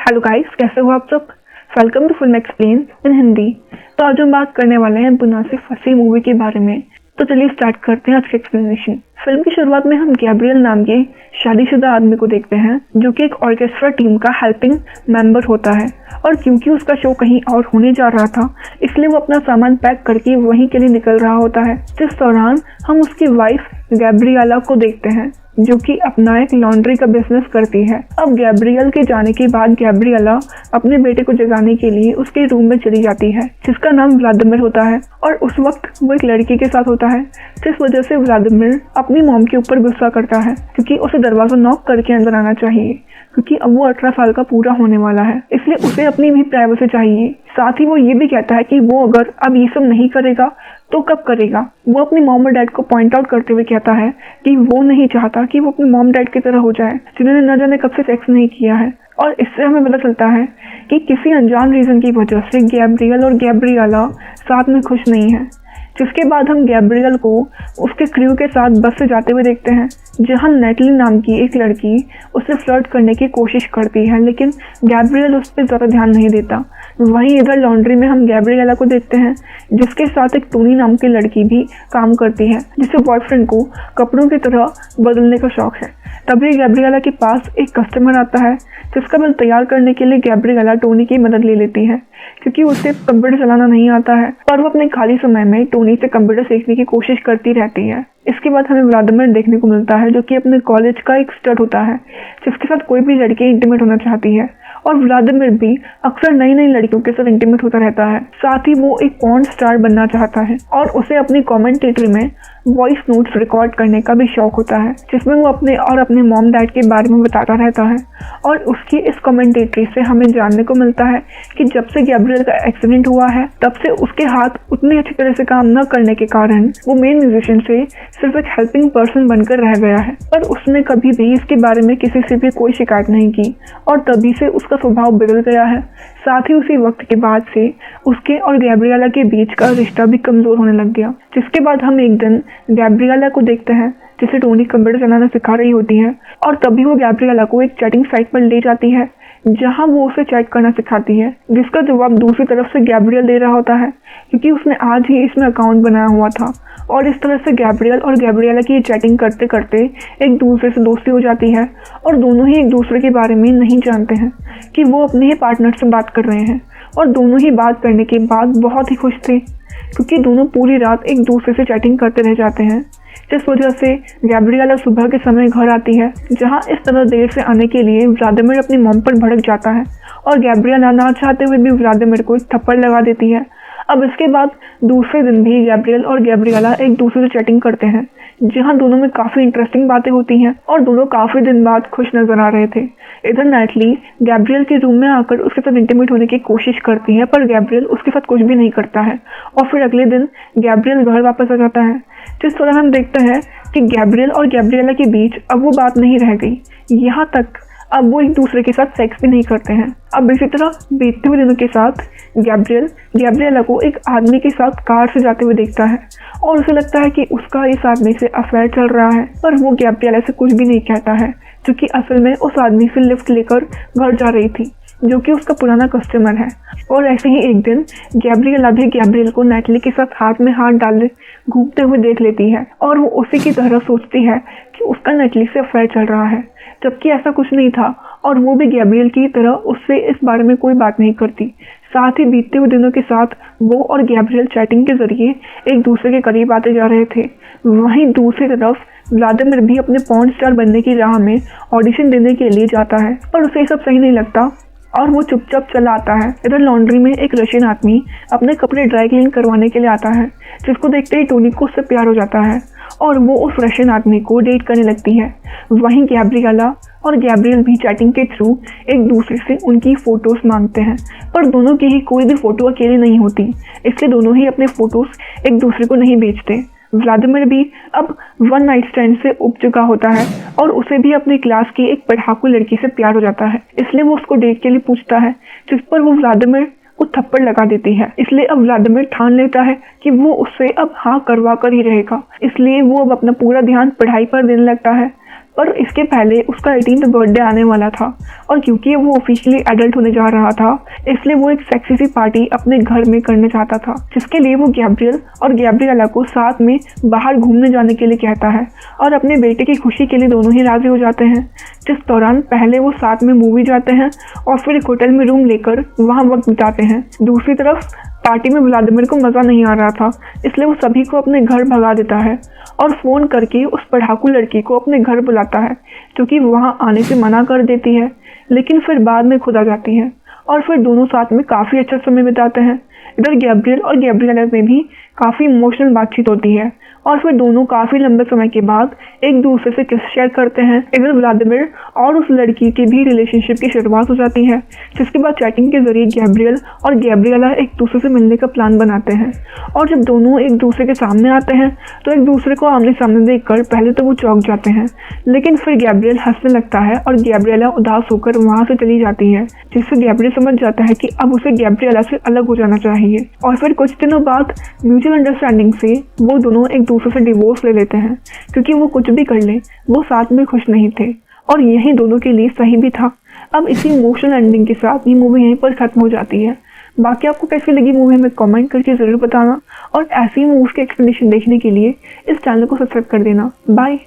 Hello guys, कैसे हो आप सब। Welcome to film explain in Hindi. तो आज हम बात करने वाले हैं बुना से फंसी मूवी के बारे में। तो चलिए स्टार्ट करते हैं आज का एक्सप्लेनेशन। फिल्म की शुरुआत में हम गैब्रियल नाम के शादीशुदा आदमी को देखते हैं जो कि एक ऑर्केस्ट्रा टीम का हेल्पिंग मेंबर होता है। और क्योंकि उसका शो कहीं और होने जा रहा था, इसलिए वो अपना सामान पैक करके वहीं के लिए निकल रहा होता है। जिस दौरान हम उसकी वाइफ गैब्रियला को देखते हैं जो कि अपना एक लॉन्ड्री का बिजनेस करती है। अब गैब्रियल के जाने के बाद गैब्रियला अपने बेटे को जगाने के लिए उसके रूम में चली जाती है जिसका नाम व्लादिमीर होता है। और उस वक्त वो एक लड़की के साथ होता है, जिस वजह से व्लादिमीर अपनी मॉम के ऊपर गुस्सा करता है क्योंकि उसे दरवाजा नॉक करके अंदर आना चाहिए, क्योंकि अब वो 18 साल का पूरा होने वाला है, इसलिए उसे अपनी भी प्राइवेसी चाहिए। साथ ही वो ये भी कहता है कि वो अगर अब ये सब नहीं करेगा तो कब करेगा। वो अपनी मॉम और डैड को पॉइंट आउट करते हुए कहता है कि वो नहीं चाहता कि वो अपने मॉम डैड की तरह हो जाए जिन्होंने न जाने कब से सेक्स नहीं किया है। और इससे हमें पता चलता है कि किसी अनजान रीजन की वजह से गैब्रियल और गैब्रियला साथ में खुश नहीं है। जिसके बाद हम गैब्रियल को उसके क्रू के साथ बस से जाते हुए देखते हैं, जहां नेटली नाम की एक लड़की उससे फ्लर्ट करने की कोशिश करती है, लेकिन गैब्रियल उस पर ज़्यादा ध्यान नहीं देता। वहीं इधर लॉन्ड्री में हम गैब्रियला को देखते हैं जिसके साथ एक टोनी नाम की लड़की भी काम करती है, जिसे बॉयफ्रेंड को कपड़ों की तरह बदलने का शौक है। तभी गैब्रियला के पास एक कस्टमर आता है जिसका बिल तैयार करने के लिए गैब्रियला टोनी की मदद ले लेती है क्योंकि उसे कंप्यूटर चलाना नहीं आता है, पर वो अपने खाली समय में टोनी से कंप्यूटर सीखने की कोशिश करती रहती है। इसके बाद हमें व्लादिमीर देखने को मिलता है जो कि अपने कॉलेज का एक स्टड होता है जिसके साथ कोई भी लड़की इंटीमेट होना चाहती है। और व्लादिमीर भी अक्सर नई नई लड़कियों के साथ इंटीमेट होता रहता है। साथ ही वो एक पॉर्न स्टार बनना चाहता है और उसे अपनी कमेंटेटरी में वॉइस नोट्स रिकॉर्ड करने का भी शौक होता है, जिसमें वो अपने और अपने मॉम डैड के बारे में बताता रहता है। और उसकी इस कमेंटेटरी से हमें जानने को मिलता है कि जब से गैब्रियल का एक्सीडेंट हुआ है तब से उसके हाथ उतनी अच्छी तरह से काम न करने के कारण वो मेन म्यूजिशियन से सिर्फ एक हेल्पिंग पर्सन बनकर रह गया है। पर उसने कभी भी इसके बारे में किसी से भी कोई शिकायत नहीं की और तभी से उसका स्वभाव बदल गया है। साथ ही उसी वक्त के बाद से उसके और गैब्रियला के बीच का रिश्ता भी कमजोर होने लग गया। जिसके बाद हम एक दिन गैब्रियला को देखते हैं जिसे टोनी कंप्यूटर चलाना सिखा रही होती है और तभी वो गैब्रियला को एक चैटिंग साइट पर ले जाती है जहां वो उसे चैट करना सिखाती है, जिसका जवाब दूसरी तरफ से गैब्रियल दे रहा होता है क्योंकि उसने आज ही इसमें अकाउंट बनाया हुआ था। और इस तरह से गैब्रियल और गैब्रियला की चैटिंग करते करते एक दूसरे से दोस्ती हो जाती है और दोनों ही एक दूसरे के बारे में नहीं जानते हैं कि वो अपने ही पार्टनर से बात कर रहे हैं। और दोनों ही बात करने के बाद बहुत ही खुश थे क्योंकि दोनों पूरी रात एक दूसरे से चैटिंग करते रह जाते हैं, जिस वजह से गैब्रियला सुबह के समय घर आती है, जहां इस तरह देर से आने के लिए व्लादिमीर अपनी मॉम पर भड़क जाता है और गैब्रियला ना चाहते हुए भी व्लादिमीर को एक थप्पड़ लगा देती है। अब इसके बाद दूसरे दिन भी गैब्रियल और गैब्रियला एक दूसरे से चैटिंग करते हैं, जहां दोनों में काफ़ी इंटरेस्टिंग बातें होती हैं और दोनों काफ़ी दिन बाद खुश नजर आ रहे थे। इधर नेटली गैब्रियल के रूम में आकर उसके साथ इंटीमेट होने की कोशिश करती है, पर गैब्रियल उसके साथ कुछ भी नहीं करता है और फिर अगले दिन गैब्रियल घर वापस आ जाता है। जिस तरह हम देखते हैं कि गैब्रियल और गैब्रियला के बीच अब वो बात नहीं रह गई, यहाँ तक अब वो एक दूसरे के साथ सेक्स भी नहीं करते हैं। अब इसी तरह बीतते हुए दिनों के साथ गैब्रियल गैब्रियला को एक आदमी के साथ कार से जाते हुए देखता है और उसे लगता है कि उसका इस आदमी से अफेयर चल रहा है, पर वो गैब्रियला से कुछ भी नहीं कहता है क्योंकि असल में उस आदमी से लिफ्ट लेकर घर जा रही थी जो कि उसका पुराना कस्टमर है। और ऐसे ही एक दिन गैब्रियला भी गैब्रियल को नेटली के साथ हाथ में हाथ डाले घूमते हुए देख लेती है और वो उसी की तरह सोचती है कि उसका नेटली से अफेयर चल रहा है, जबकि ऐसा कुछ नहीं था और वो भी गैब्रियल की तरह उससे इस बारे में कोई बात नहीं करती। साथ ही बीतते हुए दिनों के साथ वो और गैब्रियल चैटिंग के जरिए एक दूसरे के करीब आते जा रहे थे। वहीं दूसरी तरफ व्लादिमीर भी अपने पॉर्न स्टार बनने की राह में ऑडिशन देने के लिए जाता है, पर उसे ये सब सही नहीं लगता और वो चुपचाप चला आता है। इधर लॉन्ड्री में एक रशियन आदमी अपने कपड़े ड्राई क्लीन करवाने के लिए आता है, जिसको देखते ही टोनी को उससे प्यार हो जाता है और वो उस रशियन आदमी को डेट करने लगती है। वहीं गैब्रियला और गैब्रियल भी चैटिंग के थ्रू एक दूसरे से उनकी फ़ोटोज़ मांगते हैं, पर दोनों की ही कोई भी फ़ोटो अकेली नहीं होती, इसलिए दोनों ही अपने फ़ोटोज़ एक दूसरे को नहीं बेचते। व्लादिमीर भी अब वन नाइट स्टैंड से उब चुका होता है और उसे भी अपनी क्लास की एक पढ़ाकू लड़की से प्यार हो जाता है, इसलिए वो उसको डेट के लिए पूछता है, जिस पर वो व्लादिमीर को थप्पड़ लगा देती है। इसलिए अब व्लादिमीर ठान लेता है कि वो उससे अब हाँ करवा कर ही रहेगा, इसलिए वो अब अपना पूरा ध्यान पढ़ाई पर देने लगता है। पर इसके पहले उसका 18th बर्थडे आने वाला था और क्योंकि वो ऑफिशियली एडल्ट होने जा रहा था इसलिए वो एक सेक्सी सी पार्टी अपने घर में करना चाहता था, जिसके लिए वो गैब्रियल और गैब्रिएला को साथ में बाहर घूमने जाने के लिए कहता है और अपने बेटे की खुशी के लिए दोनों ही राजी हो जाते हैं। जिस दौरान पहले वो साथ में मूवी जाते हैं और फिर एक होटल में रूम लेकर वहाँ वक्त बिताते हैं। दूसरी तरफ पार्टी में व्लादिमीर को मज़ा नहीं आ रहा था, इसलिए वो सभी को अपने घर भगा देता है और फ़ोन करके उस पढ़ाकू लड़की को अपने घर बुलाता है, जो कि वहाँ आने से मना कर देती है, लेकिन फिर बाद में खुद आ जाती है और फिर दोनों साथ में काफ़ी अच्छा समय बिताते हैं। इधर गैब्रियल और गैब्रिएला में भी काफ़ी इमोशनल बातचीत होती है और फिर दोनों काफ़ी लंबे समय के बाद एक दूसरे से किस शेयर करते हैं। इधर व्लादिमीर और उस लड़की के भी रिलेशनशिप की शुरुआत हो जाती है, जिसके बाद चैटिंग के जरिए गैब्रियल और गैब्रिएला एक दूसरे से मिलने का प्लान बनाते हैं और जब दोनों एक दूसरे के सामने आते हैं तो एक दूसरे को आमने सामने देखकर पहले तो वो चौंक जाते हैं, लेकिन फिर गैब्रियल हंसने लगता है और गैब्रिएला उदास होकर वहाँ से चली जाती है, जिससे गैब्रियल समझ जाता है कि अब उसे गैब्रिएला से अलग हो जाना चाहिए। और फिर कुछ दिनों बाद म्यूचुअल अंडरस्टैंडिंग से वो दोनों एक दूसरे से डिवोर्स ले लेते हैं, क्योंकि वो कुछ भी कर ले वो साथ में खुश नहीं थे और यही दोनों के लिए सही भी था। अब इसी इमोशनल एंडिंग के साथ ये मूवी यहीं पर खत्म हो जाती है। बाकी आपको कैसी लगी मूवी हमें कमेंट करके ज़रूर बताना और ऐसी मूवीज़ के एक्सप्लेनेशन देखने के लिए इस चैनल को सब्सक्राइब कर देना। बाय।